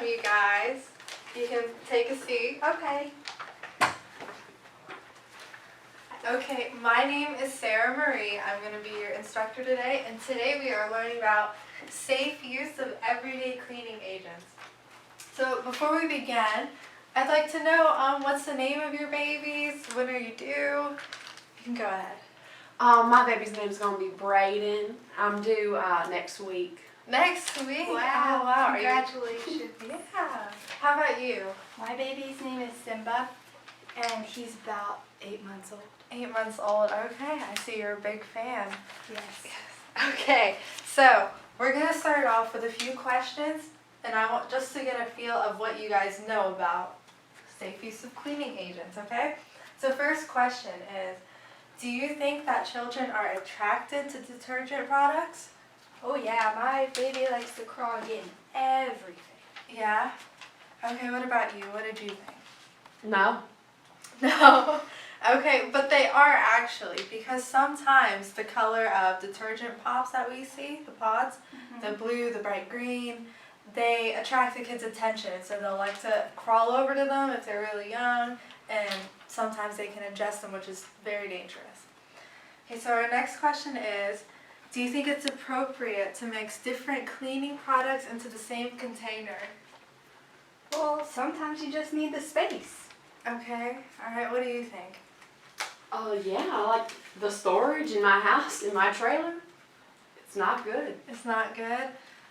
welcome you guys. You can take a seat. Okay. Okay, my name is Sara-Marie. I'm going to be your instructor today, and today we are learning about safe use of everyday cleaning agents. So before we begin, I'd like to know what's the name of your babies? When are you due? You can go ahead. My baby's name's gonna be Braden. I'm due next week. Next week? Wow, Oh, wow. congratulations. Yeah. How about you? My baby's name is Simba, and he's about 8 months old. 8 months old. Okay, I see you're a big fan. Yes. Okay, so we're going to start off with a few questions, and I want just to get a feel of what you guys know about safe use of cleaning agents, okay? So first question is, do you think that children are attracted to detergent products? Oh yeah, my baby likes to crawl and get in everything. Yeah? Okay, what about you? What did you think? No. No. Okay, but they are actually, because sometimes the color of detergent pops that we see, the pods, the blue, the bright green, they attract the kids' attention. So they'll like to crawl over to them if they're really young, and sometimes they can ingest them, which is very dangerous. Okay, so our next question is, do you think it's appropriate to mix different cleaning products into the same container? Well, sometimes you just need the space. Okay, alright, what do you think? Oh yeah, I like the storage in my house, in my trailer. It's not good. It's not good?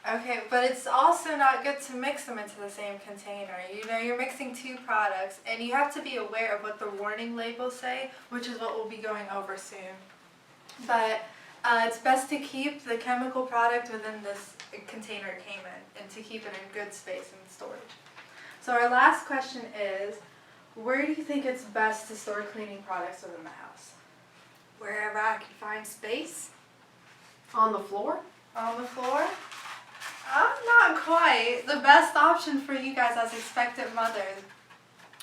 Okay, but it's also not good to mix them into the same container. You know, you're mixing two products, and you have to be aware of what the warning labels say, which is what we'll be going over soon. But it's best to keep the chemical product within this container it came in, and to keep it in good space and storage. So our last question is, where do you think it's best to store cleaning products within the house? Wherever I can find space. On the floor? On the floor? Not quite. The best option for you guys as expectant mothers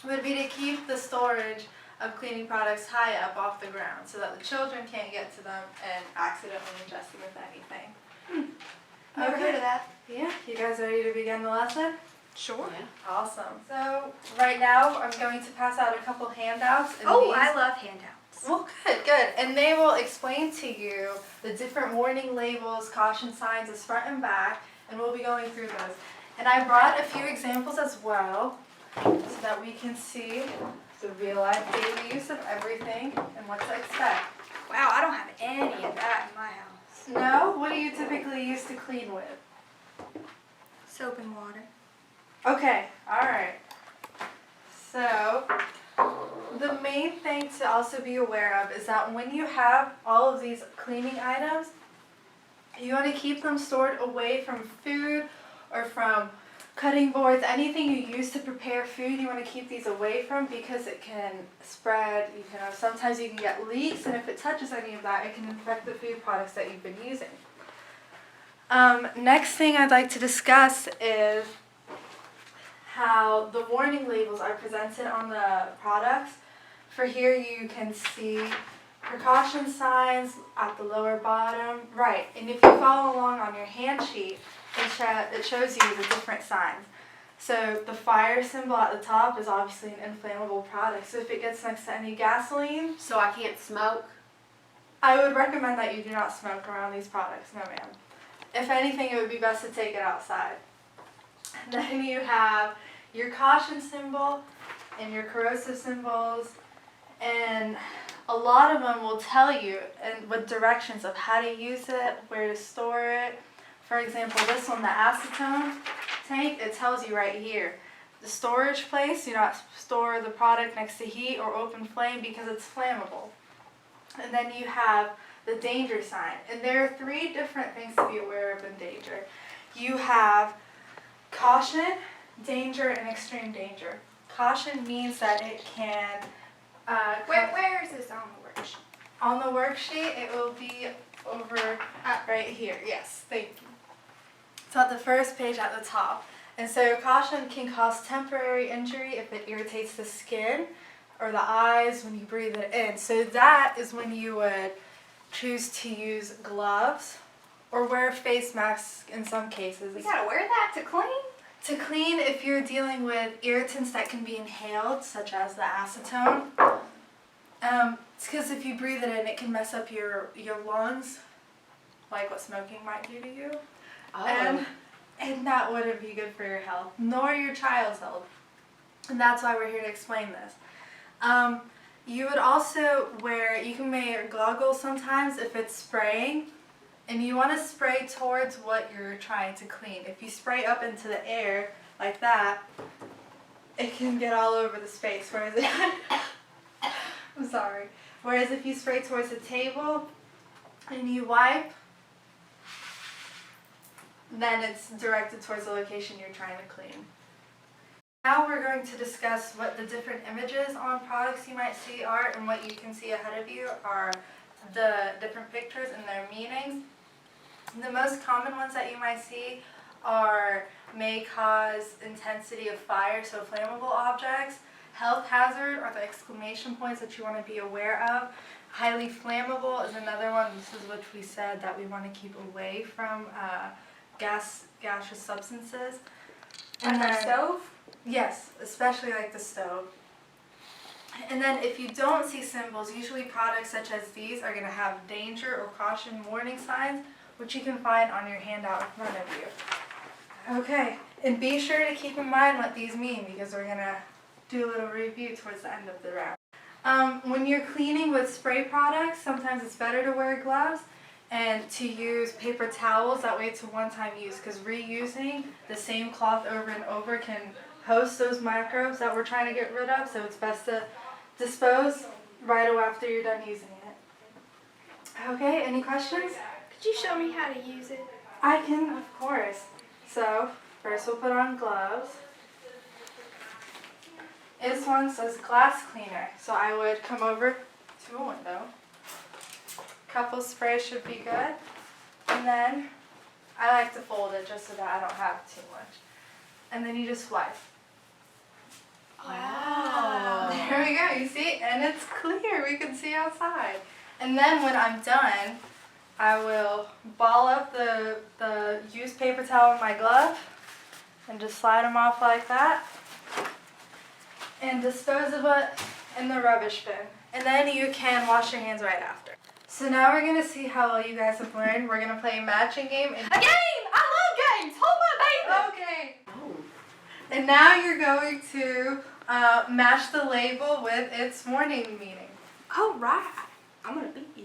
would be to keep the storage of cleaning products high up off the ground so that the children can't get to them and accidentally ingest them with anything. Never heard of that. Yeah, you guys ready to begin the lesson? Sure. Yeah. Awesome. So right now I'm going to pass out a couple handouts. And Oh, I love handouts. Well, good. And they will explain to you the different warning labels, caution signs, as front and back, and we'll be going through those. And I brought a few examples as well so that we can see the real-life daily use of everything and what to expect. Wow, I don't have any of that in my house. No? What do you typically use to clean with? Soap and water. Okay, alright. So, the main thing to also be aware of is that when you have all of these cleaning items, you want to keep them stored away from food or from cutting boards. Anything you use to prepare food, you want to keep these away from because it can spread. Sometimes you can get leaks, and if it touches any of that, it can infect the food products that you've been using. Next thing I'd like to discuss is how the warning labels are presented on the products. For here you can see precaution signs at the lower bottom. Right, and if you follow along on your hand sheet, it shows you the different signs. So the fire symbol at the top is obviously an inflammable product. So if it gets next to any gasoline, So I can't smoke? I would recommend that you do not smoke around these products. No, ma'am. If anything, it would be best to take it outside. Then you have your caution symbol and your corrosive symbols, and a lot of them will tell you with directions of how to use it, where to store it. For example, this one, the acetone tank, it tells you right here. The storage place, do not store the product next to heat or open flame because it's flammable. And then you have the danger sign. And there are 3 different things to be aware of in danger. You have caution, danger, and extreme danger. Caution means that it can... Where is this on the worksheet? On the worksheet, it will be over right here. Yes, thank you. It's at the first page at the top. And so caution can cause temporary injury if it irritates the skin or the eyes when you breathe it in. So that is when you would choose to use gloves or wear face masks in some cases. We gotta wear that to clean? To clean, if you're dealing with irritants that can be inhaled, such as the acetone, it's because if you breathe it in, it can mess up your lungs, like what smoking might do to you. Oh. And that wouldn't be good for your health, nor your child's health. And that's why we're here to explain this. You would also you can wear goggles sometimes if it's spraying, and you want to spray towards what you're trying to clean. If you spray up into the air like that, it can get all over the space, whereas I'm sorry. Whereas if you spray towards the table and you wipe, then it's directed towards the location you're trying to clean. Now we're going to discuss what the different images on products you might see are, and what you can see ahead of you are the different pictures and their meanings. The most common ones that you might see are may cause intensity of fire, so flammable objects. Health hazard are the exclamation points that you want to be aware of. Highly flammable is another one. This is what we said that we want to keep away from gaseous substances. And the stove? Yes, especially like the stove. And then if you don't see symbols, usually products such as these are going to have danger or caution warning signs, which you can find on your handout in front of you. Okay, and be sure to keep in mind what these mean, because we're going to do a little review towards the end of the round. When you're cleaning with spray products, sometimes it's better to wear gloves and to use paper towels. That way it's a one-time use, because reusing the same cloth over and over can host those microbes that we're trying to get rid of, so it's best to dispose right away after you're done using it. Okay, any questions? Could you show me how to use it? I can, of course. So, first we'll put on gloves. This one says glass cleaner, so I would come over to a window. Couple sprays should be good. And then, I like to fold it just so that I don't have too much. And then you just wipe. Wow. There we go, you see? And it's clear, we can see outside. And then when I'm done, I will ball up the used paper towel in my glove and just slide them off like that and dispose of it in the rubbish bin. And then you can wash your hands right after. So now we're going to see how well you guys have learned. We're going to play a matching game. A game! I love games! Hold my baby! Okay. Oh. And now you're going to match the label with its morning meaning. All right. I'm going to beat you.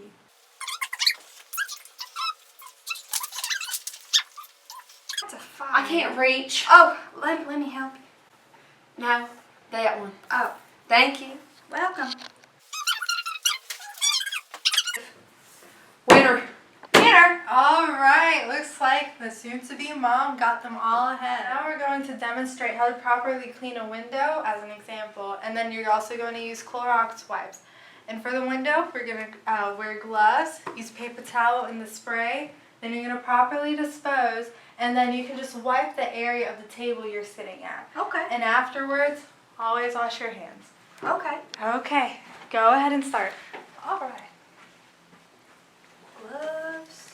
That's a 5. I can't reach. Oh, let me help you. No, that one. Oh, Thank you. welcome. Winner. Winner! All right, looks like the soon-to-be mom got them all ahead. Now we're going to demonstrate how to properly clean a window as an example, and then you're also going to use Clorox wipes. And for the window, we're going to wear gloves, use paper towel in the spray, then you're going to properly dispose, and then you can just wipe the area of the table you're sitting at. Okay. And afterwards, always wash your hands. Okay. Okay, go ahead and start. All right. Gloves.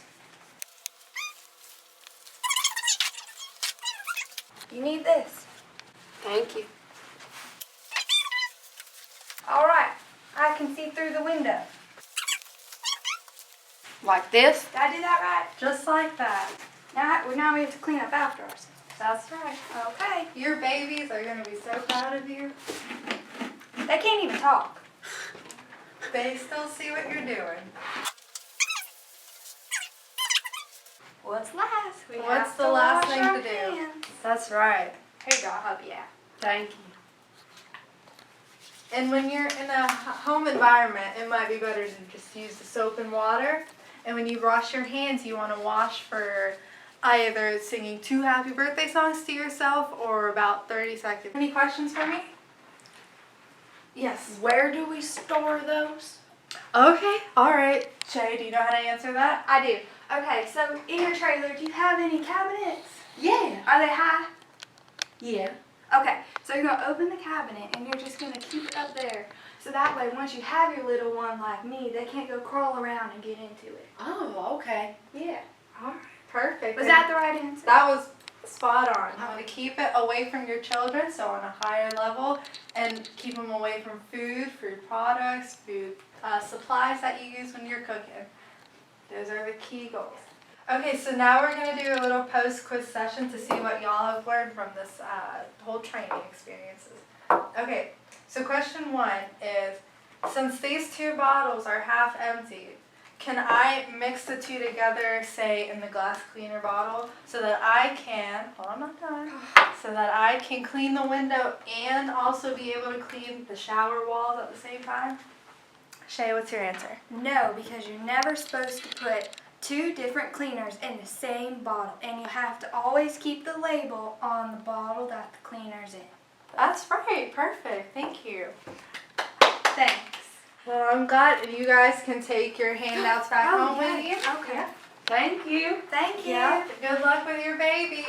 You need this. Thank you. All right. I can see through the window. Like this? Did I do that right? Just like that. Now we have to clean up after ourselves. That's right. Okay. Your babies are going to be so proud of you. They can't even talk. They still see what you're doing. What's last? We What's have the to last wash thing our to do? hands. That's right. Here you go. I'll help you out. Thank you. And when you're in a home environment, it might be better to just use the soap and water. And when you wash your hands, you want to wash for either singing 2 happy birthday songs to yourself or about 30 seconds. Any questions for me? Yes. Where do we store those? Okay. All right. Shay, do you know how to answer that? I do. Okay, so in your trailer, do you have any cabinets? Yeah. Are they high? Yeah. Okay, so you're going to open the cabinet and you're just going to keep it up there. So that way, once you have your little one like me, they can't go crawl around and get into it. Oh, okay. Yeah. All right. Perfect. Was that the right answer? That was spot on. You want to keep it away from your children, so on a higher level, and keep them away from food products, food supplies that you use when you're cooking. Those are the key goals. Okay, so now we're going to do a little post-quiz session to see what y'all have learned from this whole training experiences. Okay, so question 1 is, since these 2 bottles are half empty, can I mix the 2 together, say in the glass cleaner bottle, so that I can, hold on, I'm not done, so that I can clean the window and also be able to clean the shower walls at the same time? Shay, what's your answer? No, because you're never supposed to put 2 different cleaners in the same bottle, and you have to always keep the label on the bottle that the cleaner's in. That's right, perfect, thank you. Thanks. Well, I'm glad you guys can take your handouts back home with you. Okay. Thank you. Thank you. Yeah, good luck with your baby.